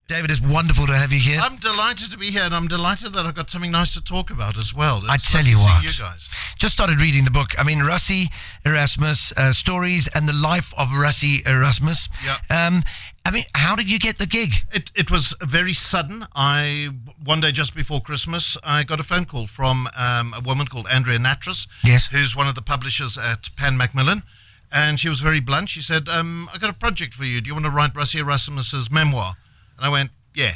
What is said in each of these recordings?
David, it's wonderful to have you here. I'm delighted to be here, and I'm delighted that I've got something nice to talk about as well. I tell you what, you guys. Just started reading the book. I mean, Rassie Erasmus, Stories and the Life of Rassie Erasmus. Yeah. I mean, how did you get the gig? It was very sudden. One day just before Christmas, I got a phone call from a woman called Andrea Natras, Yes. who's one of the publishers at Pan Macmillan. And she was very blunt. She said, I got a project for you. Do you want to write Rassie Erasmus's memoir? And I went, yeah.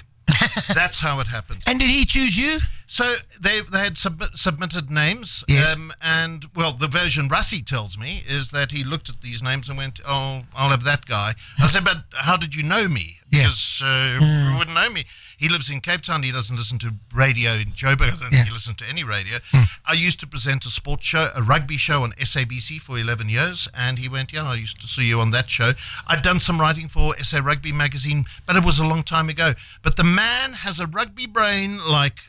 That's how it happened. And did he choose you? So they had submitted names, Yes. and well, the version Rassie tells me is that he looked at these names and went, "Oh, I'll have that guy." I said, "But how did you know me? Yeah. Because you wouldn't know me." He lives in Cape Town. He doesn't listen to radio in Joburg. I don't think he listens to any radio. I used to present a sports show, a rugby show on SABC for 11 years, and he went, "Yeah, I used to see you on that show." I'd done some writing for SA Rugby magazine, but it was a long time ago. But the man has a rugby brain like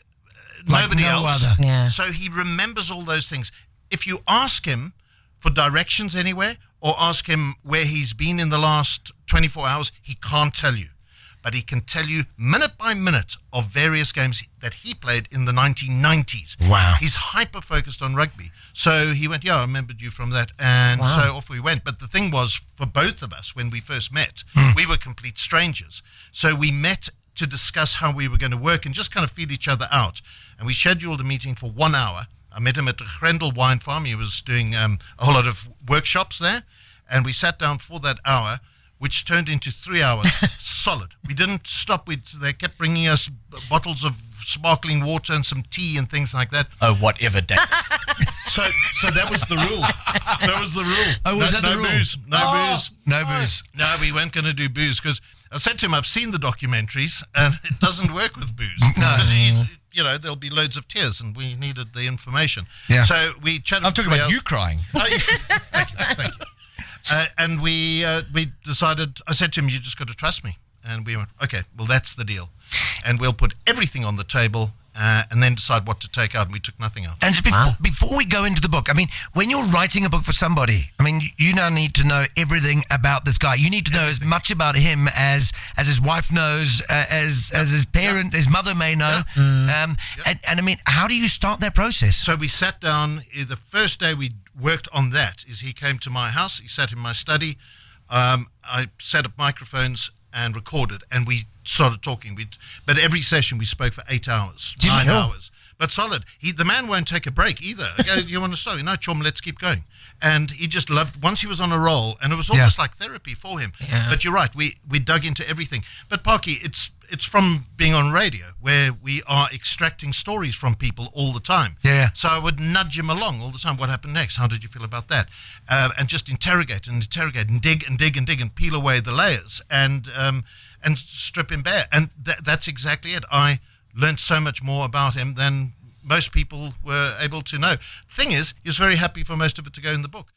nobody no else. other. Yeah. So he remembers all those things. If you ask him for directions anywhere or ask him where he's been in the last 24 hours, he can't tell you. But he can tell you minute by minute of various games that he played in the 1990s. Wow. He's hyper-focused on rugby. So he went, "Yeah, I remembered you from that." And so off we went. But the thing was, for both of us, when we first met, we were complete strangers. So we met to discuss how we were going to work and just kind of feel each other out. And we scheduled a meeting for 1 hour. I met him at the Grendel Wine Farm. He was doing a whole lot of workshops there. And we sat down for that hour, which turned into 3 hours solid. We didn't stop. They kept bringing us bottles of sparkling water and some tea and things like that. Oh, whatever, David. So that was the rule. That was the rule. Oh, was that the rule? Booze. No booze. No booze. No, we weren't going to do booze because I said to him, I've seen the documentaries and it doesn't work with booze. No. Because there'll be loads of tears and we needed the information. Yeah. So we chatted. I'm talking about you crying. Oh, yeah. Thank you. And we decided, I said to him, "You just got to trust me." And we went, "Okay, well, that's the deal. And we'll put everything on the table and then decide what to take out." And we took nothing out. And just before we go into the book, I mean, when you're writing a book for somebody, I mean, you now need to know everything about this guy. You need to know as much about him as his wife knows, as his parent, his mother may know. And I mean, how do you start that process? So we sat down. The first day we worked on that is he came to my house. He sat in my study. I set up microphones and recorded, and we started talking. But every session we spoke for 8 hours, 9 hours. But solid. The man won't take a break either. You want to start? No, chum, let's keep going. And he just loved, once he was on a roll, and it was almost like therapy for him. Yeah. But you're right, we dug into everything. But Parky, it's from being on radio, where we are extracting stories from people all the time. Yeah. So I would nudge him along all the time. What happened next? How did you feel about that? And just interrogate and dig and peel away the layers and strip him bare. And that's exactly it. I learned so much more about him than most people were able to know. The thing is, he was very happy for most of it to go in the book.